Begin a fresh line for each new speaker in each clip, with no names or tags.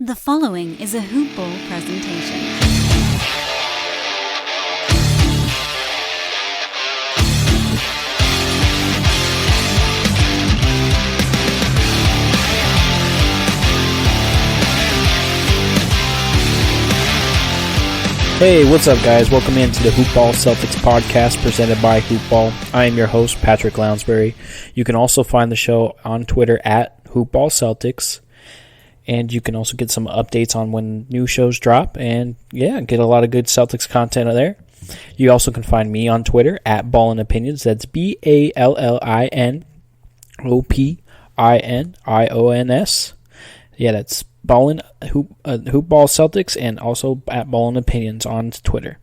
The following is a HoopBall presentation.
Hey, what's up, guys? Welcome into the HoopBall Celtics Podcast presented by HoopBall. I am your host, Patrick Lounsbury. You can also find the show on Twitter at HoopBall Celtics. And you can also get some updates on when new shows drop. And yeah, get a lot of good Celtics content there. You also can find me on Twitter at Ballin Opinions. That's BALLINOPINIONS. Yeah, that's Ballin HoopBall Celtics, and also at Ballin Opinions on Twitter.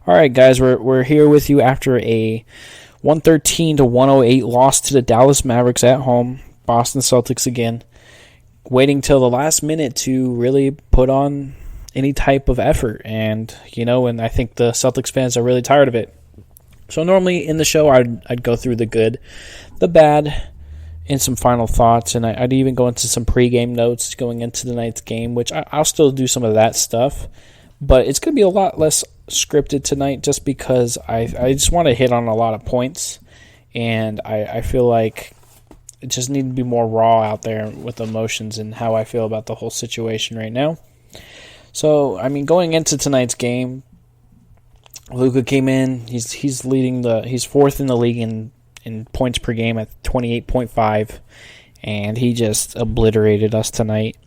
All right, guys, we're here with you after a 113-108 loss to the Dallas Mavericks at home. Boston Celtics again, waiting till the last minute to really put on any type of effort, and I think the Celtics fans are really tired of it. So normally in the show, I'd go through the good, the bad, and some final thoughts, and I'd even go into some pregame notes going into tonight's game, which I'll still do some of that stuff, but it's going to be a lot less scripted tonight just because I just want to hit on a lot of points, and I feel like it just need to be more raw out there with emotions and how I feel about the whole situation right now. So, going into tonight's game, Luka came in, he's fourth in the league in points per game at 28.5, and he just obliterated us tonight.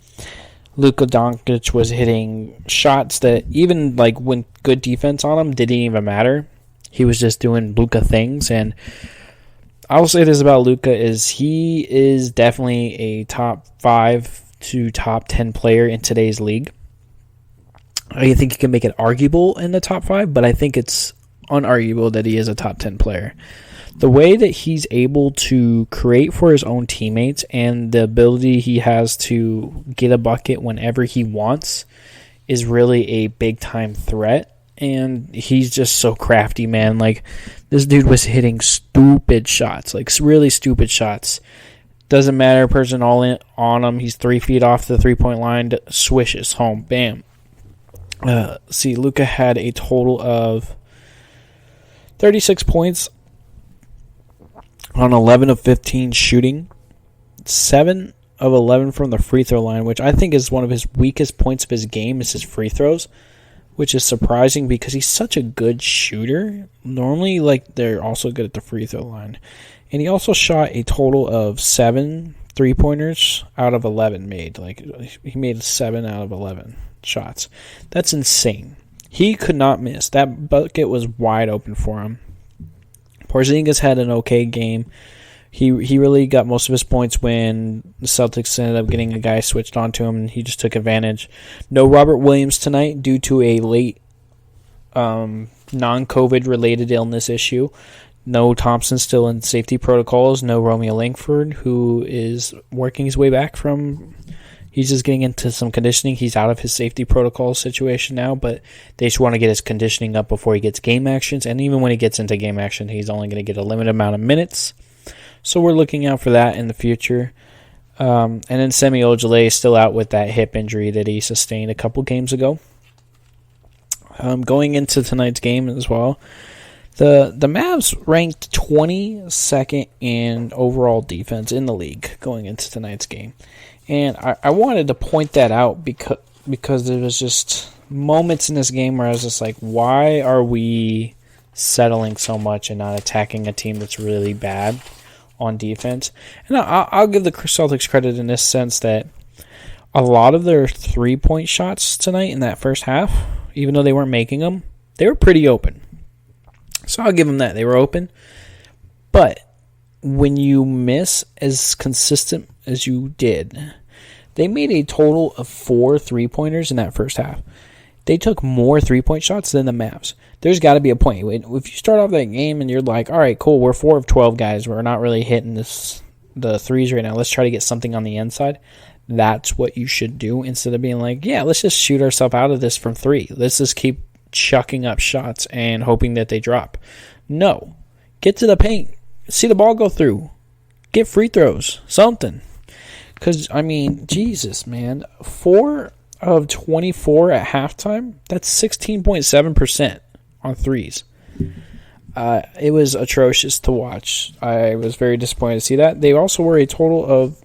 Luka Doncic was hitting shots that even when good defense on him didn't even matter. He was just doing Luka things, and I'll say this about Luka is he is definitely a top 5 to top 10 player in today's league. I think you can make it arguable in the top 5, but I think it's unarguable that he is a top 10 player. The way that he's able to create for his own teammates and the ability he has to get a bucket whenever he wants is really a big-time threat. And he's just so crafty, man. This dude was hitting stupid shots, really stupid shots. Doesn't matter, person all in on him. He's 3 feet off the three-point line, swishes home, bam. Luka had a total of 36 points on 11 of 15 shooting, 7 of 11 from the free throw line, which I think is one of his weakest points of his game is his free throws, which is surprising because he's such a good shooter. Normally, they're also good at the free throw line. And he also shot a total of 7 3-pointers out of 11 made. He made 7 out of 11 shots. That's insane. He could not miss. That bucket was wide open for him. Porzingis had an okay game. He really got most of his points when the Celtics ended up getting a guy switched onto him, and he just took advantage. No Robert Williams tonight due to a late non-COVID related illness issue. No Thompson still in safety protocols. No Romeo Langford, who is working his way back from... He's just getting into some conditioning. He's out of his safety protocol situation now, but they just want to get his conditioning up before he gets game actions. And even when he gets into game action, he's only going to get a limited amount of minutes. So we're looking out for that in the future. And then Semi Ojeleye is still out with that hip injury that he sustained a couple games ago. Going into tonight's game as well, the Mavs ranked 22nd in overall defense in the league going into tonight's game. And I wanted to point that out because there was just moments in this game where I was just like, why are we settling so much and not attacking a team that's really bad on defense? And I'll give the Celtics credit in this sense that a lot of their three-point shots tonight in that first half, even though they weren't making them, they were pretty open. So I'll give them that. They were open. But when you miss as consistent as you did, they made a total of 4 3-pointers in that first half. They took more 3-point shots than the Mavs. There's got to be a point. If you start off that game and you're like, all right, cool, we're 4 of 12 guys. We're not really hitting the threes right now. Let's try to get something on the inside. That's what you should do instead of being like, yeah, let's just shoot ourselves out of this from 3. Let's just keep chucking up shots and hoping that they drop. No. Get to the paint. See the ball go through. Get free throws. Something. Because, Jesus, man. 4 of 24 at halftime. That's 16.7% on threes. It was atrocious to watch. I was very disappointed to see that. They also were a total of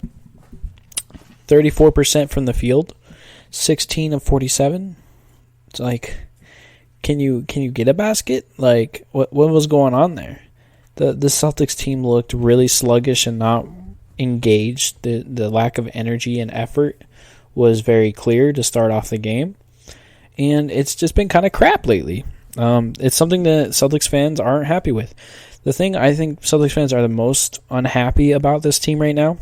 34% from the field, 16 of 47. It's like, can you get a basket? Like, what was going on there? The Celtics team looked really sluggish and not engaged. The lack of energy and effort was very clear to start off the game. And it's just been kind of crap lately. It's something that Celtics fans aren't happy with. The thing I think Celtics fans are the most unhappy about this team right now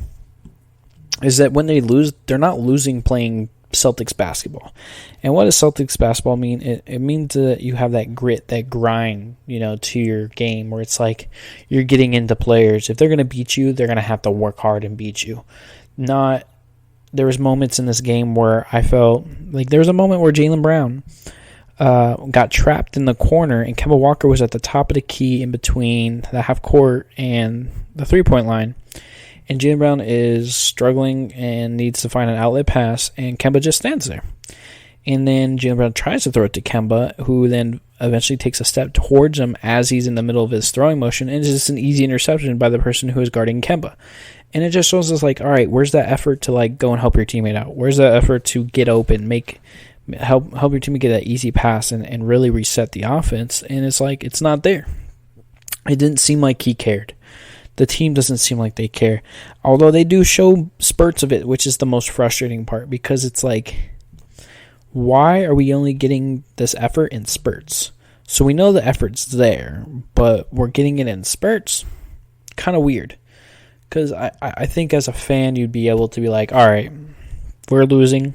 is that when they lose, they're not losing playing Celtics basketball. And what does Celtics basketball mean? It means that you have that grit, that grind, to your game where it's like you're getting into players. If they're going to beat you, they're going to have to work hard and beat you. There was moments in this game where I felt like there was a moment where Jalen Brown got trapped in the corner and Kemba Walker was at the top of the key in between the half court and the 3-point line. And Jalen Brown is struggling and needs to find an outlet pass, and Kemba just stands there. And then Jalen Brown tries to throw it to Kemba, who then eventually takes a step towards him as he's in the middle of his throwing motion, and it's just an easy interception by the person who is guarding Kemba. And it just shows us, like, all right, where's that effort to, go and help your teammate out? Where's that effort to get open, help your teammate get that easy pass and really reset the offense? And it's like, it's not there. It didn't seem like he cared. The team doesn't seem like they care. Although they do show spurts of it, which is the most frustrating part, because it's like, why are we only getting this effort in spurts? So we know the effort's there, but we're getting it in spurts? Kind of weird. Because I think as a fan, you'd be able to be like, all right, we're losing,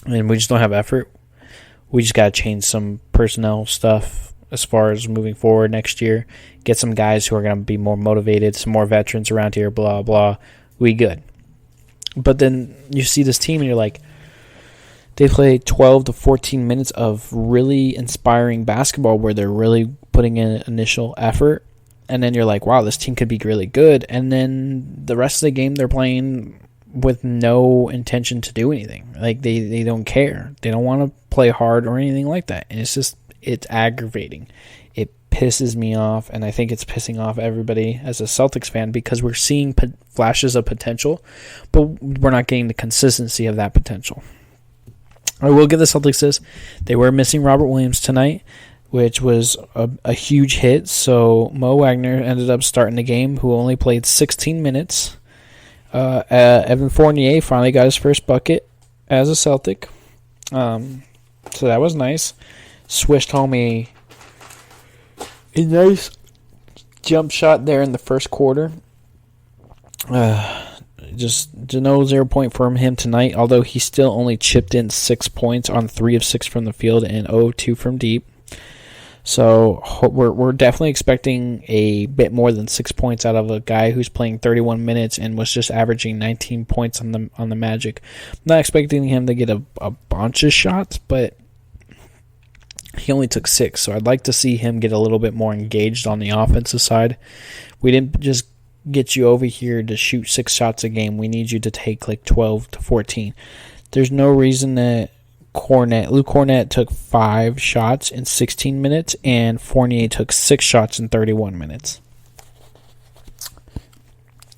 and we just don't have effort. We just got to change some personnel stuff as far as moving forward next year. Get some guys who are going to be more motivated, some more veterans around here, blah, blah. We good. But then you see this team and you're like, they play 12 to 14 minutes of really inspiring basketball where they're really putting in initial effort. And then you're like, wow, this team could be really good. And then the rest of the game they're playing with no intention to do anything. Like, they don't care. They don't want to play hard or anything like that. And it's aggravating. It pisses me off, and I think it's pissing off everybody as a Celtics fan because we're seeing flashes of potential, but we're not getting the consistency of that potential. I will give the Celtics this. They were missing Robert Williams tonight, which was a huge hit, so Mo Wagner ended up starting the game, who only played 16 minutes. Evan Fournier finally got his first bucket as a Celtic, so that was nice. Swished home a nice jump shot there in the first quarter. Just no 0 point from him tonight, although he still only chipped in 6 points on 3 of 6 from the field and 0-2 from deep. So we're definitely expecting a bit more than 6 points out of a guy who's playing 31 minutes and was just averaging 19 points on the Magic. I'm not expecting him to get a bunch of shots, but he only took 6, so I'd like to see him get a little bit more engaged on the offensive side. We didn't just get you over here to shoot 6 shots a game. We need you to take like 12 to 14. There's no reason that Luke Cornett took 5 shots in 16 minutes and Fournier took 6 shots in 31 minutes.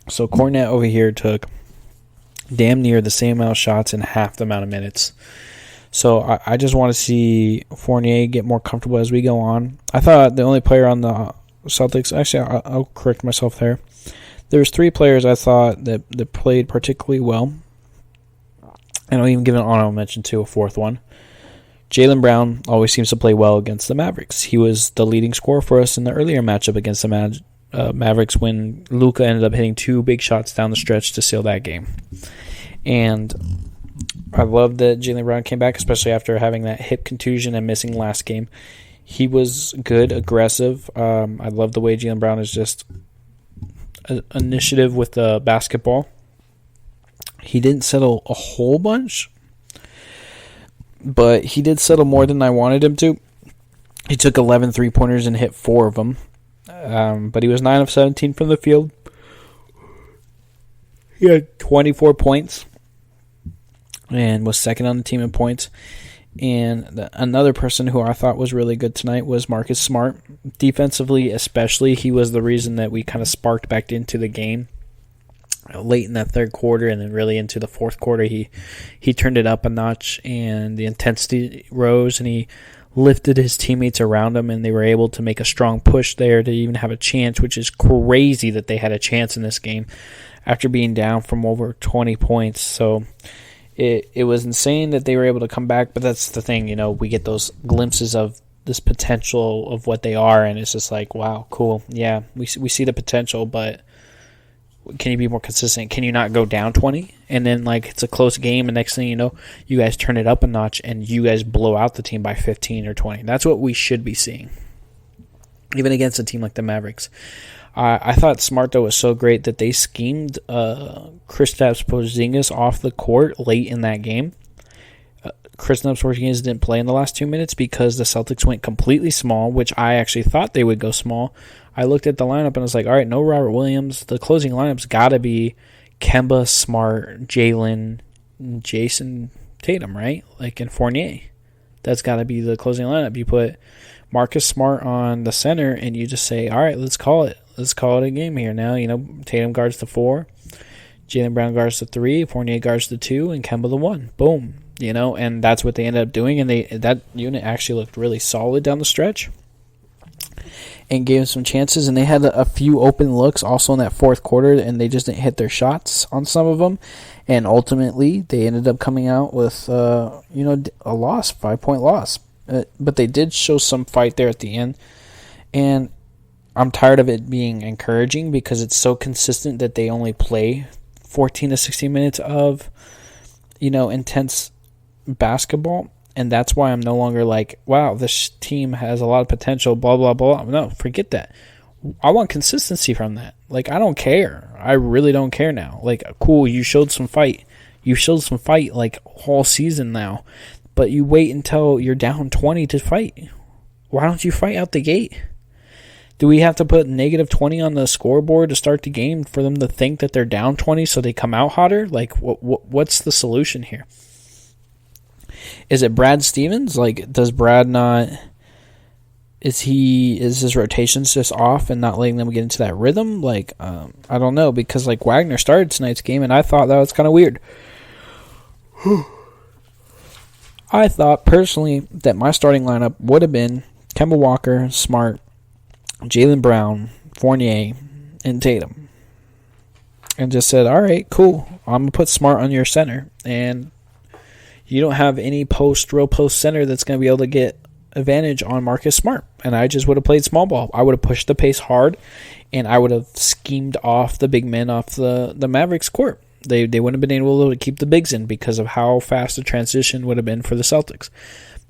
So Cornett over here took damn near the same amount of shots in half the amount of minutes. So I just want to see Fournier get more comfortable as we go on. I thought the only player on the Celtics, actually I'll correct myself there. There's 3 players I thought that played particularly well. And I'll even give an honorable mention to a 4th one. Jalen Brown always seems to play well against the Mavericks. He was the leading scorer for us in the earlier matchup against the Mavericks when Luka ended up hitting 2 big shots down the stretch to seal that game. And I love that Jalen Brown came back, especially after having that hip contusion and missing last game. He was good, aggressive. I love the way Jalen Brown is just initiative with the basketball. He didn't settle a whole bunch, but he did settle more than I wanted him to. He took 11 3-pointers and hit 4 of them, but he was 9 of 17 from the field. He had 24 points. and was second on the team in points. And another person who I thought was really good tonight was Marcus Smart. Defensively especially, he was the reason that we kind of sparked back into the game late in that third quarter, and then really into the fourth quarter. He turned it up a notch, and the intensity rose, and he lifted his teammates around him, and they were able to make a strong push there to even have a chance, which is crazy that they had a chance in this game after being down from over 20 points. So it was insane that they were able to come back, but that's the thing, we get those glimpses of this potential of what they are, and it's just like, wow, cool. Yeah, we see the potential, but can you be more consistent? Can you not go down 20? And then, it's a close game, and next thing you know, you guys turn it up a notch, and you guys blow out the team by 15 or 20. That's what we should be seeing, even against a team like the Mavericks. I thought Smart, though, was so great that they schemed Kristaps Porzingis off the court late in that game. Kristaps Porzingis didn't play in the last 2 minutes because the Celtics went completely small, which I actually thought they would go small. I looked at the lineup and I was like, all right, no Robert Williams. The closing lineup's got to be Kemba, Smart, Jalen, Jason Tatum, right? And Fournier. That's got to be the closing lineup. You put Marcus Smart on the center and you just say, all right, let's call it. Let's call it a game here now. Tatum guards the 4, Jalen Brown guards the 3, Fournier guards the 2, and Kemba the 1. Boom. And that's what they ended up doing, and that unit actually looked really solid down the stretch and gave them some chances, and they had a few open looks also in that fourth quarter, and they just didn't hit their shots on some of them, and ultimately they ended up coming out with a loss, 5-point loss, but they did show some fight there at the end, and I'm tired of it being encouraging because it's so consistent that they only play 14 to 16 minutes of intense basketball, and that's why I'm no longer like, wow, this team has a lot of potential, blah, blah, blah. No, forget that. I want consistency from that. I don't care. I really don't care now. Cool, you showed some fight. You showed some fight, all season now, but you wait until you're down 20 to fight. Why don't you fight out the gate? Do we have to put negative 20 on the scoreboard to start the game for them to think that they're down 20 so they come out hotter? What's the solution here? Is it Brad Stevens? Does Brad not... Is his rotations just off and not letting them get into that rhythm? I don't know, because Wagner started tonight's game and I thought that was kind of weird. I thought personally that my starting lineup would have been Kemba Walker, Smart, Jalen Brown, Fournier, and Tatum. And just said, all right, cool. I'm going to put Smart on your center. And you don't have any real post center that's going to be able to get advantage on Marcus Smart. And I just would have played small ball. I would have pushed the pace hard, and I would have schemed off the big men off the Mavericks court. They wouldn't have been able to keep the bigs in because of how fast the transition would have been for the Celtics.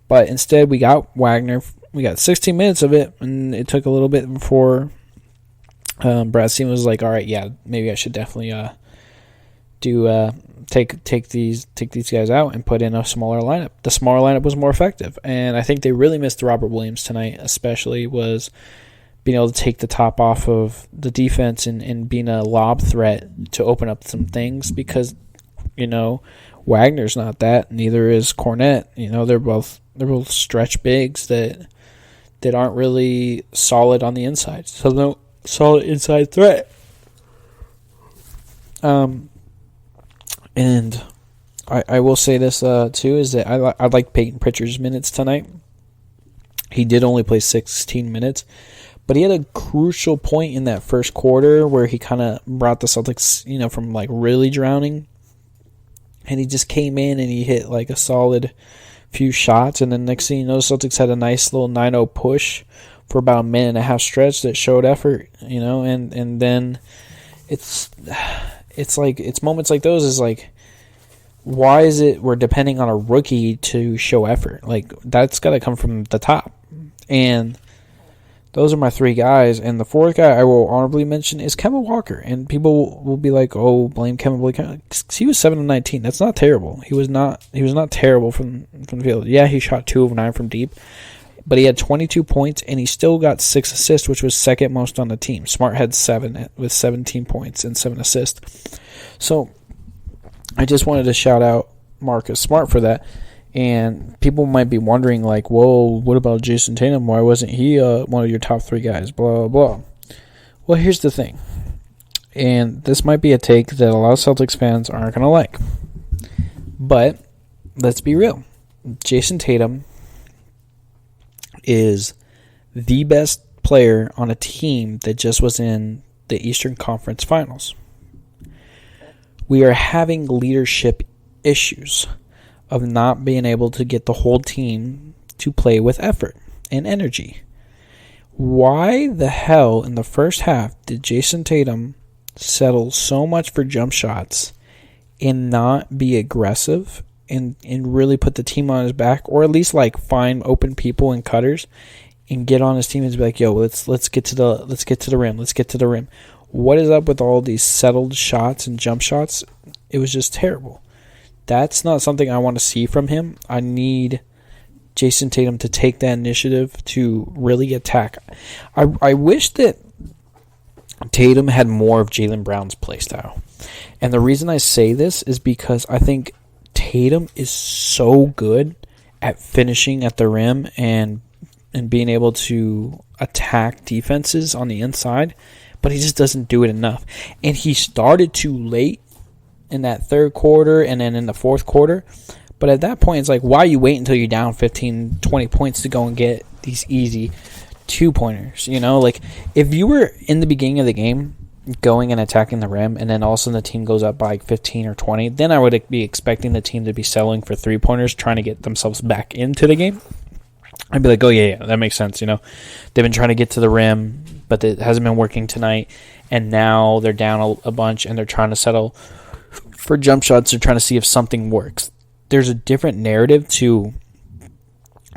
But instead, we got Wagner. We got 16 minutes of it, and it took a little bit before Brad Stevens was like, all right, yeah, maybe I should definitely take these guys out and put in a smaller lineup. The smaller lineup was more effective, and I think they really missed Robert Williams tonight, especially was being able to take the top off of the defense and being a lob threat to open up some things because, Wagner's not that, neither is Cornette. They're both stretch bigs that aren't really solid on the inside. So no solid inside threat. And I will say this too, is that I like Peyton Pritchard's minutes tonight. He did only play 16 minutes, but he had a crucial point in that first quarter where he kind of brought the Celtics, from really drowning. And he just came in and he hit a solid few shots, and then next thing you know, the Celtics had a nice little 9-0 push for about a minute and a half stretch that showed effort, and then it's moments like those is why is it we're depending on a rookie to show effort? That's got to come from the top, and those are my three guys. And the fourth guy I will honorably mention is Kemba Walker. And people will be like, "Oh, blame Kemba." He was 7 of 19. That's not terrible. He was not terrible from the field. Yeah, he shot 2 of 9 from deep, but he had 22 points and he still got 6 assists, which was second most on the team. Smart had 7 with 17 points and 7 assists. So I just wanted to shout out Marcus Smart for that. And people might be wondering, like, whoa, what about Jason Tatum? Why wasn't he one of your top 3 guys? Blah, blah, blah. Well, here's the thing. And this might be a take that a lot of Celtics fans aren't going to like. But let's be real. Jason Tatum is the best player on a team that just was in the Eastern Conference Finals. We are having leadership issues of not being able to get the whole team to play with effort and energy. Why the hell in the first half did Jason Tatum settle so much for jump shots and not be aggressive and really put the team on his back, or at least like find open people and cutters and get on his team and be like, yo, let's get to the rim. What is up with all these settled shots and jump shots? It was just terrible. That's not something I want to see from him. I need Jason Tatum to take that initiative to really attack. I wish that Tatum had more of Jalen Brown's play style. And the reason I say this is because I think Tatum is so good at finishing at the rim and being able to attack defenses on the inside, but he just doesn't do it enough. And he started too late in that third quarter and then in the fourth quarter. But at that point, it's like, why you wait until you're down 15, 20 points to go and get these easy 2-pointers? You know, like if you were in the beginning of the game going and attacking the rim and then all of a sudden the team goes up by like 15 or 20, then I would be expecting the team to be settling for 3-pointers, trying to get themselves back into the game. I'd be like, oh, yeah, that makes sense. You know, they've been trying to get to the rim, but it hasn't been working tonight. And now they're down a bunch and they're trying to settle for jump shots. They're trying to see if something works. There's a different narrative to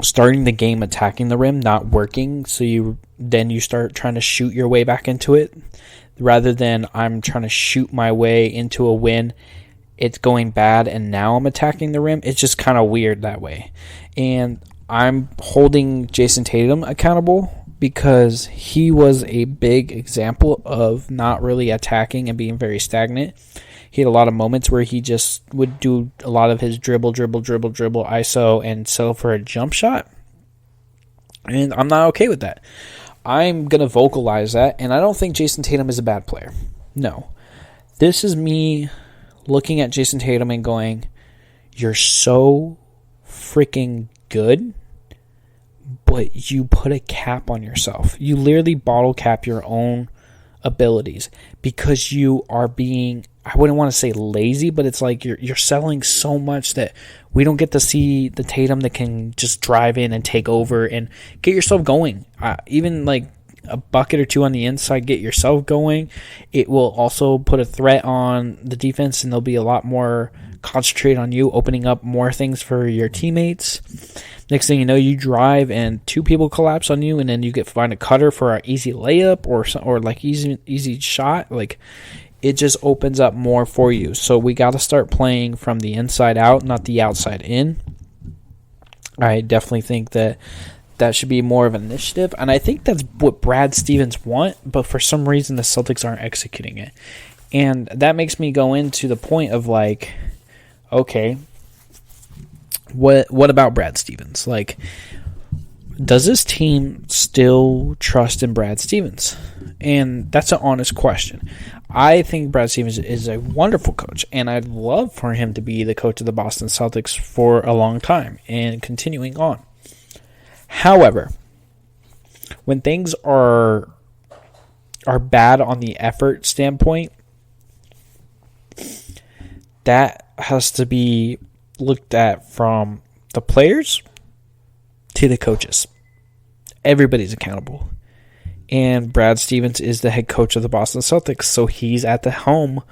starting the game attacking the rim, not working. So you start trying to shoot your way back into it rather than I'm trying to shoot my way into a win. It's going bad and now I'm attacking the rim. It's just kind of weird that way. And I'm holding Jason Tatum accountable because he was a big example of not really attacking and being very stagnant. He had a lot of moments where he just would do a lot of his dribble, ISO, and settle for a jump shot. And I'm not okay with that. I'm going to vocalize that, and I don't think Jason Tatum is a bad player. No. This is me looking at Jason Tatum and going, you're so freaking good, but you put a cap on yourself. You literally bottle cap your own abilities because you are being, I wouldn't want to say lazy, but it's like you're selling so much that we don't get to see the Tatum that can just drive in and take over and get yourself going. Even like a bucket or two on the inside, get yourself going. It will also put a threat on the defense, and they'll be a lot more concentrated on you, opening up more things for your teammates. Next thing you know, you drive and 2 people collapse on you, and then you find a cutter for an easy layup or like easy shot. Like, it just opens up more for you. So we got to start playing from the inside out, not the outside in. I definitely think that should be more of an initiative, and I think that's what Brad Stevens want, but for some reason the Celtics aren't executing it. And that makes me go into the point of like, okay, what about Brad Stevens? Like, does this team still trust in Brad Stevens? And that's an honest question. I think Brad Stevens is a wonderful coach, and I'd love for him to be the coach of the Boston Celtics for a long time and continuing on. However, when things are bad on the effort standpoint, that has to be looked at from the players to the coaches. Everybody's accountable. And Brad Stevens is the head coach of the Boston Celtics, so he's at the helm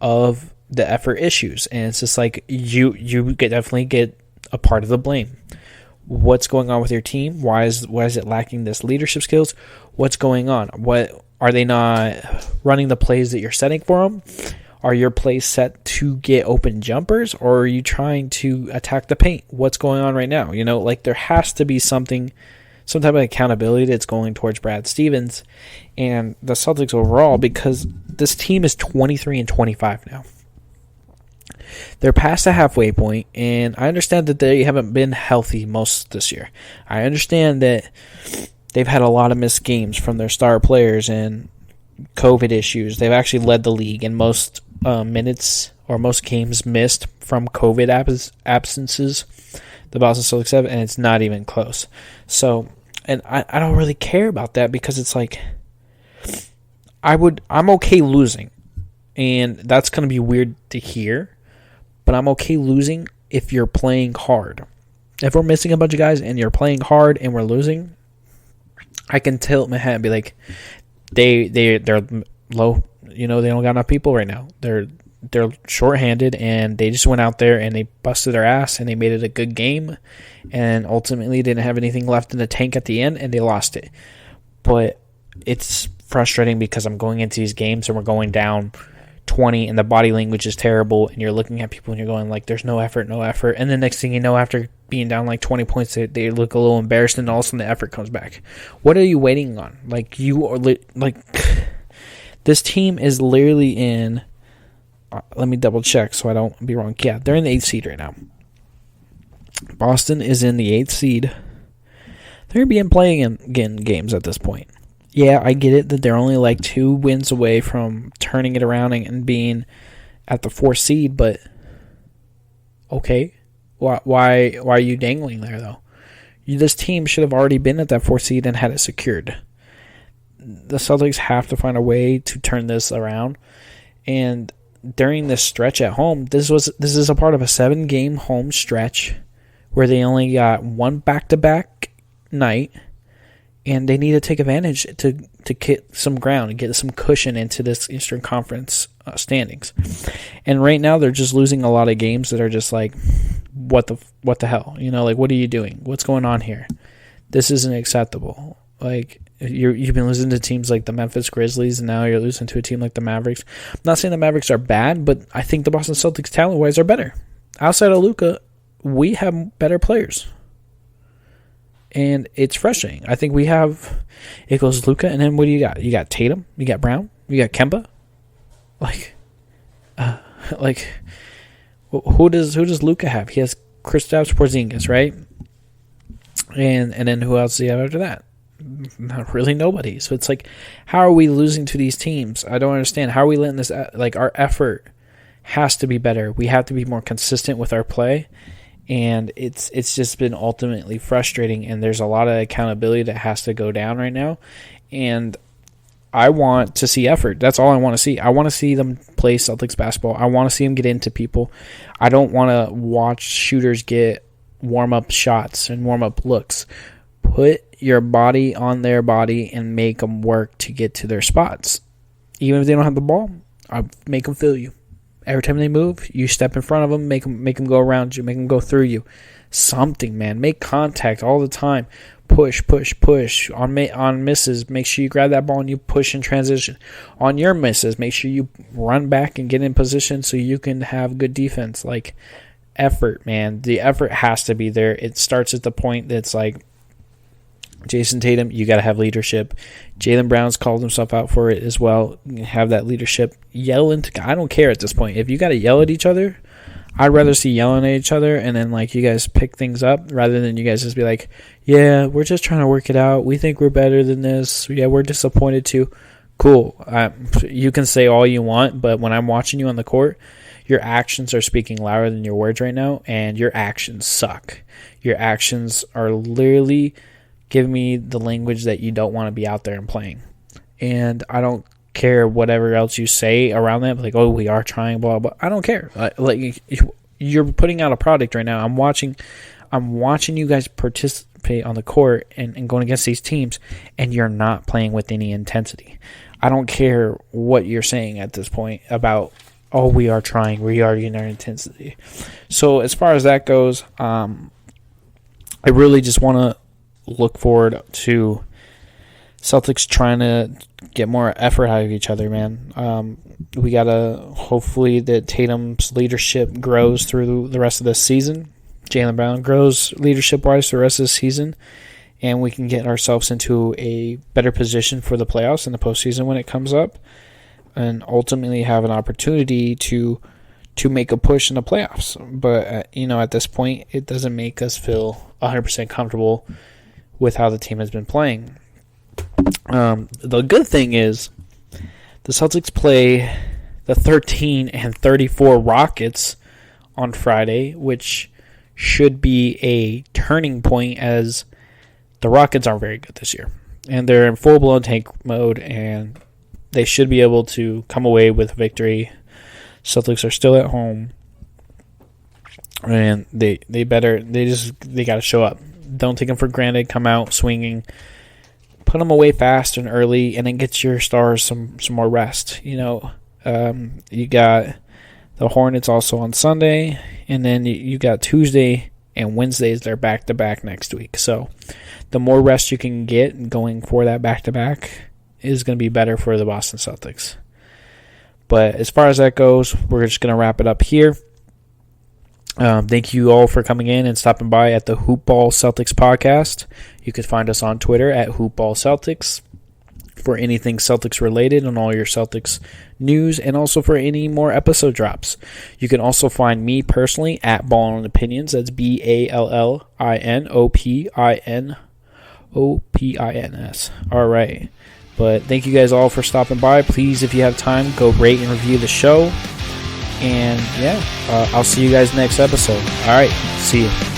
of the effort issues. And it's just like you definitely get a part of the blame. What's going on with your team? Why is it lacking this leadership skills? What's going on? What are they not running the plays that you're setting for them? Are your plays set to get open jumpers, or are you trying to attack the paint? What's going on right now? You know, like there has to be some type of accountability that's going towards Brad Stevens and the Celtics overall, because this team is 23-25 now. They're past the halfway point, and I understand that they haven't been healthy most this year. I understand that they've had a lot of missed games from their star players and COVID issues. They've actually led the league in most minutes or most games missed from COVID absences. The Boston Celtics have, and it's not even close. So, and I don't really care about that because it's like I'm okay losing, and that's going to be weird to hear, but I'm okay losing if you're playing hard. If we're missing a bunch of guys and you're playing hard and we're losing, I can tilt my head and be like, they're low. They don't got enough people right now. They're shorthanded, and they just went out there and they busted their ass and they made it a good game, and ultimately didn't have anything left in the tank at the end and they lost it. But it's frustrating because I'm going into these games and we're going down 20 and the body language is terrible, and you're looking at people and you're going like, there's no effort. And the next thing you know, after being down like 20 points, they look a little embarrassed, and all of a sudden the effort comes back. What are you waiting on? Like, you are like, this team is literally in, let me double check so I don't be wrong. Yeah, they're in the 8th seed right now. Boston is in the 8th seed. They're playing in games at this point. Yeah, I get it that they're only like 2 wins away from turning it around and being at the 4th seed, but okay. Why are you dangling there, though? This team should have already been at that 4th seed and had it secured. The Celtics have to find a way to turn this around, and during this stretch at home, this is a part of a 7-game home stretch where they only got one back-to-back night, and they need to take advantage to get some ground and get some cushion into this Eastern Conference standings. And right now, they're just losing a lot of games that are just like, what the hell? Like, what are you doing? What's going on here? This isn't acceptable. Like, you've been losing to teams like the Memphis Grizzlies, and now you're losing to a team like the Mavericks. I'm not saying the Mavericks are bad, but I think the Boston Celtics, talent-wise, are better. Outside of Luka, we have better players. And it's frustrating. I think it goes Luka, and then what do you got? You got Tatum, you got Brown, you got Kemba. Who does Luka have? He has Kristaps Porzingis, right? And then who else do you have after that? Not really nobody. So it's like, how are we losing to these teams? I don't understand. How are we letting this, like, our effort has to be better. We have to be more consistent with our play. And it's just been ultimately frustrating, and there's a lot of accountability that has to go down right now. And I want to see effort. That's all I want to see. I want to see them play Celtics basketball. I want to see them get into people. I don't want to watch shooters get warm-up shots and warm-up looks. Put your body on their body and make them work to get to their spots. Even if they don't have the ball, I'll make them feel you. Every time they move, you step in front of them, make them go around you, make them go through you. Something, man. Make contact all the time. Push. On misses, make sure you grab that ball and you push in transition. On your misses, make sure you run back and get in position so you can have good defense. Like, effort, man. The effort has to be there. It starts at the point that's like, Jason Tatum, you got to have leadership. Jalen Brown's called himself out for it as well. Have that leadership. I don't care at this point. If you got to yell at each other, I'd rather see yelling at each other and then, like, you guys pick things up rather than you guys just be like, yeah, we're just trying to work it out. We think we're better than this. Yeah, we're disappointed too. Cool. You can say all you want, but when I'm watching you on the court, your actions are speaking louder than your words right now, and your actions suck. Your actions are literally giving me the language that you don't want to be out there and playing. And I don't care whatever else you say around that, like, oh, we are trying, blah, blah. I don't care. Like, you're putting out a product right now. I'm watching you guys participate on the court and going against these teams, and you're not playing with any intensity. I don't care what you're saying at this point about, oh, we are trying, we are getting our intensity. So as far as that goes, I really just want to look forward to Celtics trying to get more effort out of each other, man. We got to hopefully that Tatum's leadership grows through the rest of this season. Jalen Brown grows leadership-wise for the rest of the season, and we can get ourselves into a better position for the playoffs and the postseason when it comes up, and ultimately have an opportunity to to make a push in the playoffs. But, at this point, it doesn't make us feel 100% comfortable with how the team has been playing. The good thing is the Celtics play the 13-34 Rockets on Friday, which should be a turning point as the Rockets aren't very good this year. And they're in full-blown tank mode, and they should be able to come away with a victory. Celtics are still at home, and they got to show up. Don't take them for granted. Come out swinging. Put them away fast and early, and then get your stars some more rest. You got the Hornets also on Sunday, and then you got Tuesday and Wednesdays. They're back-to-back next week. So the more rest you can get going for that back-to-back is going to be better for the Boston Celtics. But as far as that goes, we're just going to wrap it up here. Thank you all for coming in and stopping by at the HoopBall Celtics Podcast. You can find us on Twitter at HoopBall Celtics for anything Celtics related and all your Celtics news, and also for any more episode drops. You can also find me personally at Ballin' Opinions. That's BALLINOPINOPINS. All right. But thank you guys all for stopping by. Please, if you have time, go rate and review the show. And, I'll see you guys next episode. All right. See you.